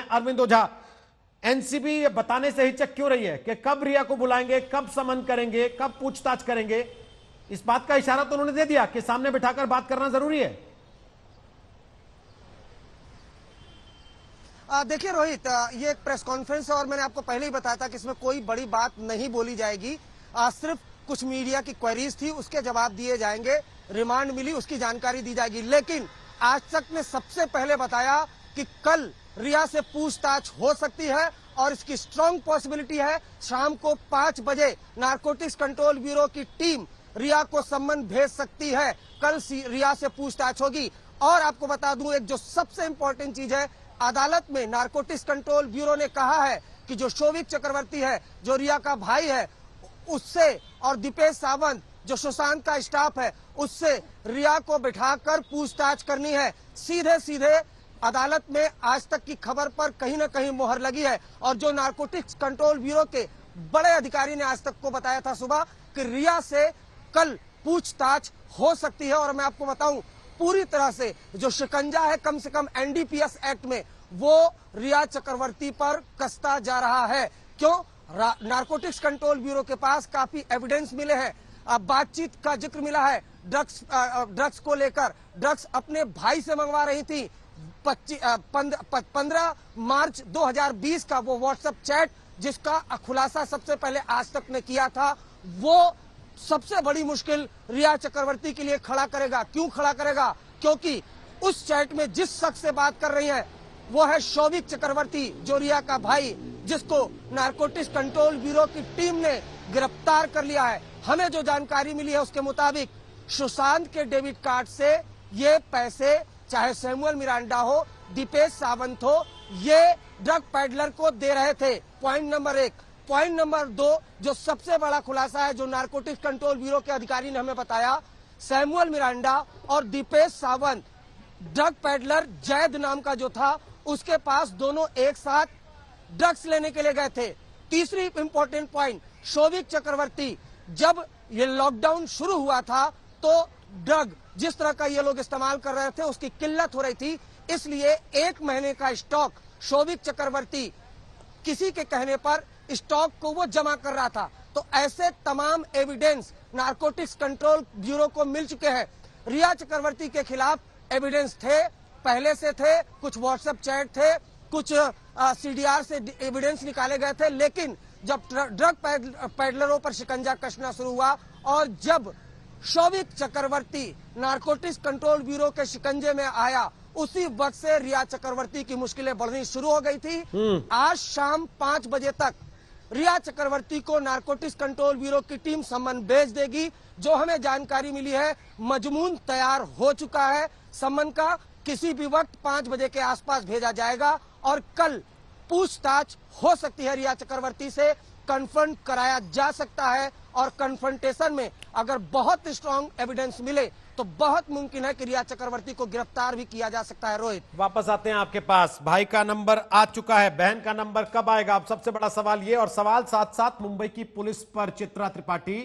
अरविंद ओझा, NCB ये बताने से हिचक क्यों रही है कि कब रिया को बुलाएंगे, कब समन करेंगे, कब पूछताछ करेंगे? इस बात का इशारा तो उन्होंने दे दिया कि सामने बिठाकर बात करना जरूरी है। देखिए रोहित, ये एक प्रेस कॉन्फ्रेंस है और मैंने आपको पहले ही बताया था कि इसमें कोई बड़ी बात नहीं बोली जाएगी। सिर्फ कुछ मीडिया की क्वेरीज थी, उसके जवाब दिए जाएंगे, रिमांड मिली उसकी जानकारी दी जाएगी। लेकिन आज तक ने सबसे पहले बताया कि कल रिया से पूछताछ हो सकती है और इसकी स्ट्रांग पॉसिबिलिटी है। शाम को 5 बजे नारकोटिक्स कंट्रोल ब्यूरो की टीम रिया को सम्मन भेज सकती है। कल रिया से पूछताछ होगी। और आपको बता दूं, एक जो सबसे इंपॉर्टेंट चीज है, अदालत में नारकोटिक्स कंट्रोल ब्यूरो ने कहा है कि जो शोभिक चक्रवर्ती है, जो रिया का भाई है, उससे और दीपेश सावंत जो सुशांत का स्टाफ है, उससे रिया को बिठाकर पूछताछ करनी है। सीधे सीधे अदालत में आज तक की खबर पर कहीं न कहीं मोहर लगी है। और जो नारकोटिक्स कंट्रोल ब्यूरो के बड़े अधिकारी ने आज तक को बताया था सुबह कि रिया से कल पूछताछ हो सकती है। और मैं आपको बताऊं, पूरी तरह से जो शिकंजा है कम से कम एनडीपीएस एक्ट में, वो रिया चक्रवर्ती पर कसता जा रहा है। क्यों? नारकोटिक्स कंट्रोल ब्यूरो के पास काफी एविडेंस मिले हैं। बातचीत का जिक्र मिला है ड्रग्स को लेकर। ड्रग्स अपने भाई से मंगवा रही थी। 15 मार्च 2020 का वो व्हाट्सएप चैट जिसका खुलासा सबसे पहले आज तक ने किया था, वो सबसे बड़ी मुश्किल रिया चक्रवर्ती के लिए खड़ा करेगा। क्यों खड़ा करेगा? क्योंकि उस चैट में जिस शख्स से बात कर रही है वो है शोभिक चक्रवर्ती, जो रिया का भाई, जिसको नारकोटिक्स कंट्रोल ब्यूरो की टीम ने गिरफ्तार कर लिया है। हमें जो जानकारी मिली है उसके मुताबिक सुशांत के डेबिट कार्ड से ये पैसे, चाहे सैमुअल मिरांडा हो, दीपेश सावंत हो, ये ड्रग पैडलर को दे रहे थे। Point number 1। पॉइंट नंबर 2, जो सबसे बड़ा खुलासा है, जो नारकोटिक्स कंट्रोल ब्यूरो के अधिकारी ने हमें बताया, सैमुअल मिरांडा और दीपेश सावंत, ड्रग पैडलर जैद नाम का जो था, उसके पास दोनों एक साथ ड्रग्स लेने के लिए गए थे। तीसरी इंपॉर्टेंट पॉइंट, शोभिक चक्रवर्ती, जब ये लॉकडाउन शुरू हुआ था तो ड्रग जिस तरह का ये लोग इस्तेमाल कर रहे थे उसकी किल्लत हो रही थी, इसलिए 1 महीने का स्टॉक शोभिक चक्रवर्ती किसी के कहने पर स्टॉक को वो जमा कर रहा था। तो ऐसे तमाम एविडेंस नारकोटिक्स कंट्रोल ब्यूरो को मिल चुके हैं। रिया चक्रवर्ती के खिलाफ एविडेंस थे, पहले से थे, कुछ व्हाट्सएप चैट थे, कुछ सीडीआर से एविडेंस निकाले गए थे। लेकिन जब ड्रग पैडलरों पर शिकंजा कसना शुरू हुआ और जब शोभिक चक्रवर्ती नारकोटिक्स कंट्रोल ब्यूरो के शिकंजे में आया, उसी वक्त से रिया चक्रवर्ती की मुश्किलें बढ़नी शुरू हो गई थी। आज शाम 5 बजे तक रिया चक्रवर्ती को नारकोटिक्स कंट्रोल ब्यूरो की टीम सम्मन भेज देगी। जो हमें जानकारी मिली है, मजमून तैयार हो चुका है। सम्मन का किसी भी वक्त 5 बजे के आसपास भेजा जाएगा और कल पूछताछ हो सकती है। रिया चक्रवर्ती से कन्फ्रंट कराया जा सकता है और कन्फ्रंटेशन में अगर बहुत स्ट्रांग एविडेंस मिले तो बहुत मुमकिन है कि रिया चक्रवर्ती को गिरफ्तार भी किया जा सकता है। रोहित, वापस आते हैं आपके पास। भाई का नंबर आ चुका है, बहन का नंबर कब आएगा? अब सबसे बड़ा सवाल ये, और सवाल साथ साथ मुंबई की पुलिस पर चित्रा त्रिपाठी,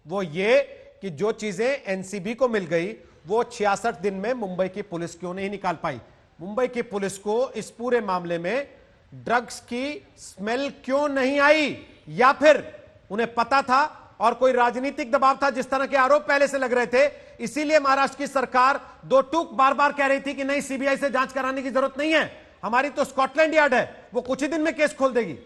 वो ये कि जो चीजें एनसीबी को मिल गई वो 66 दिन में मुंबई की पुलिस क्यों नहीं निकाल पाई? मुंबई की पुलिस को इस पूरे मामले में ड्रग्स की स्मेल क्यों नहीं आई? या फिर उन्हें पता था और कोई राजनीतिक दबाव था, जिस तरह के आरोप पहले से लग रहे थे, इसीलिए महाराष्ट्र की सरकार दो टूक बार बार कह रही थी कि नहीं, सीबीआई से जांच कराने की जरूरत नहीं है, हमारी तो स्कॉटलैंड यार्ड है, वो कुछ ही दिन में केस खोल देगी।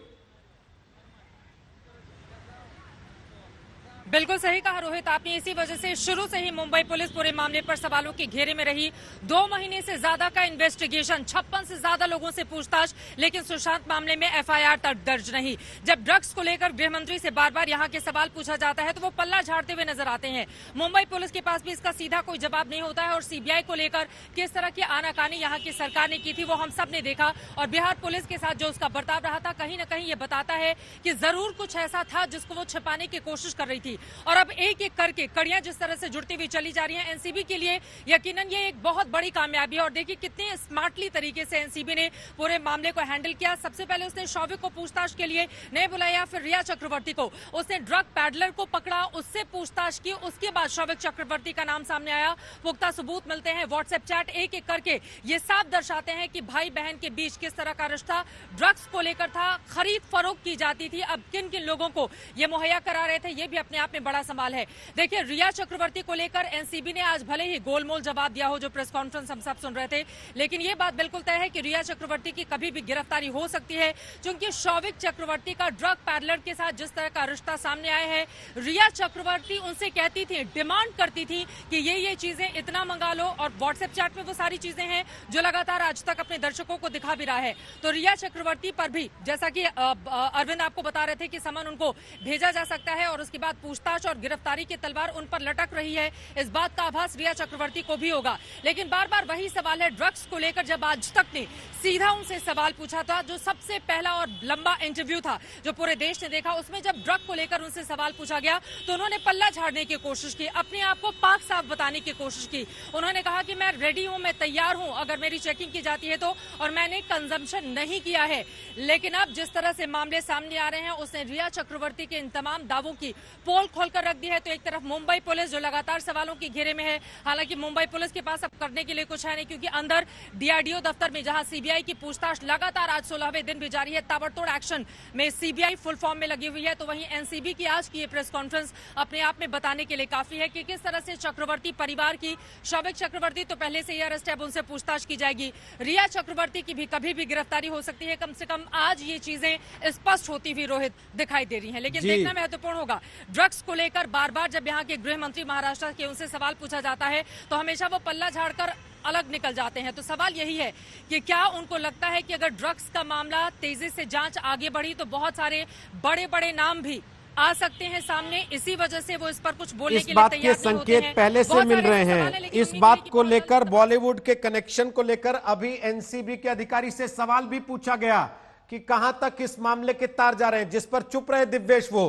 बिल्कुल सही कहा रोहित आपने। इसी वजह से शुरू से ही मुंबई पुलिस पूरे मामले पर सवालों के घेरे में रही। 2 महीने से ज्यादा का इन्वेस्टिगेशन, 56 से ज्यादा लोगों से पूछताछ, लेकिन सुशांत मामले में एफआईआर तक दर्ज नहीं। जब ड्रग्स को लेकर गृह मंत्री से बार बार यहाँ के सवाल पूछा जाता है तो वो पल्ला झाड़ते हुए नजर आते हैं। मुंबई पुलिस के पास भी इसका सीधा कोई जवाब नहीं होता है। और सीबीआई को लेकर किस तरह की आनाकानी यहाँ की सरकार ने की थी वो हम सब ने देखा। और बिहार पुलिस के साथ जो उसका बर्ताव रहा था, कहीं ना कहीं ये बताता है कि जरूर कुछ ऐसा था जिसको वो छिपाने की कोशिश कर रही थी। और अब एक एक करके कड़ियां जिस तरह से जुड़ती हुई चली जा रही हैं एनसीबी के लिए यकीनन ये एक बहुत बड़ी कामयाबी है। और देखिए कितने स्मार्टली तरीके से एनसीबी ने पूरे मामले को हैंडल किया। सबसे पहले उसने शौविक को पूछताछ के लिए नहीं बुलाया, फिर रिया चक्रवर्ती को उसने ड्रग पैडलर को पकड़ा, उससे पूछताछ की, उसके बाद शौविक चक्रवर्ती का नाम सामने आया, पुख्ता सबूत मिलते हैं, व्हाट्सएप चैट एक एक करके ये साफ दर्शाते हैं कि भाई बहन के बीच किस तरह का रिश्ता ड्रग्स को लेकर था, खरीद फरोख्त की जाती थी। अब किन किन लोगों को ये मुहैया करा रहे थे ये भी अपने आप में बड़ा सवाल है। देखिए रिया चक्रवर्ती को लेकर एनसीबी ने आज भले ही गोलमोल जवाब दिया हो, जो प्रेस कॉन्फ्रेंस हम सब सुन रहे थे, लेकिन ये बात बिल्कुल तय है कि रिया चक्रवर्ती की कभी भी गिरफ्तारी हो सकती है, क्योंकि शौविक चक्रवर्ती का ड्रग पैडलर के साथ जिस तरह का रिश्ता सामने आया है, रिया चक्रवर्ती उनसे कहती थी, डिमांड करती थी कि ये चीजें इतना मंगा लो, और व्हाट्सएप चैट में वो सारी चीजें हैं जो लगातार आज तक अपने दर्शकों को दिखा भी रहा है। तो रिया चक्रवर्ती पर भी जैसा कि अरविंद आपको बता रहे थे कि समन उनको भेजा जा सकता है और उसके बाद पूछताछ और गिरफ्तारी की तलवार उन पर लटक रही है, इस बात का आभास रिया चक्रवर्ती को भी होगा। लेकिन बार बार वही सवाल है, ड्रग्स को लेकर जब आज तक ने सीधा उनसे सवाल पूछा था, जो सबसे पहला और लंबा इंटरव्यू था जो पूरे देश ने देखा, उसमें जब ड्रग को लेकर उनसे सवाल पूछा गया तो उन्होंने पल्ला झाड़ने की कोशिश की, अपने आप को पाक साफ बताने की कोशिश की। उन्होंने कहा कि मैं रेडी हूं, मैं तैयार हूं अगर मेरी चेकिंग की जाती है तो, और मैंने कंजम्पशन नहीं किया है। लेकिन अब जिस तरह से मामले सामने आ रहे हैं, उसने रिया चक्रवर्ती के इन तमाम दावों की पोल खोलकर रख दी है। तो एक तरफ मुंबई पुलिस जो लगातार सवालों के घेरे में है, हालांकि मुंबई पुलिस के पास अब करने के लिए कुछ है नहीं, क्योंकि अंदर डीआरडीओ दफ्तर में जहां सीबीआई की पूछताछ लगातार आज 16वें दिन भी जारी है, ताबड़तोड़ एक्शन में सीबीआई फुल फॉर्म में लगी हुई है, तो वहीं एनसीबी की आज की ये प्रेस कॉन्फ्रेंस अपने आप में बताने के लिए काफी है कि किस तरह से चक्रवर्ती परिवार की, शौविक चक्रवर्ती तो पहले से ही अरेस्ट है, अब उनसे पूछताछ की जाएगी, रिया चक्रवर्ती की भी कभी भी गिरफ्तारी हो सकती है। कम से कम आज ये चीजें स्पष्ट होती हुई रोहित दिखाई दे रही हैं। लेकिन देखना महत्वपूर्ण होगा, ड्रग्स को लेकर बार बार जब यहाँ के गृह मंत्री महाराष्ट्र के उनसे सवाल पूछा जाता है तो हमेशा वो पल्ला झाड़कर अलग निकल जाते हैं। तो सवाल यही है कि क्या उनको लगता है कि अगर ड्रग्स का मामला तेजी से जांच आगे बढ़ी तो बहुत सारे बड़े बड़े नाम भी आ सकते हैं सामने, इसी वजह से वो इस पर कुछ बोलने के लिए तैयार नहीं होते हैं। इस बात के संकेत पहले से मिल रहे हैं। इस बात को लेकर, बॉलीवुड के कनेक्शन को लेकर अभी एनसीबी के अधिकारी से सवाल भी पूछा गया कि कहां तक इस मामले के तार जा रहे हैं, जिस पर चुप रहे दिव्येश वो।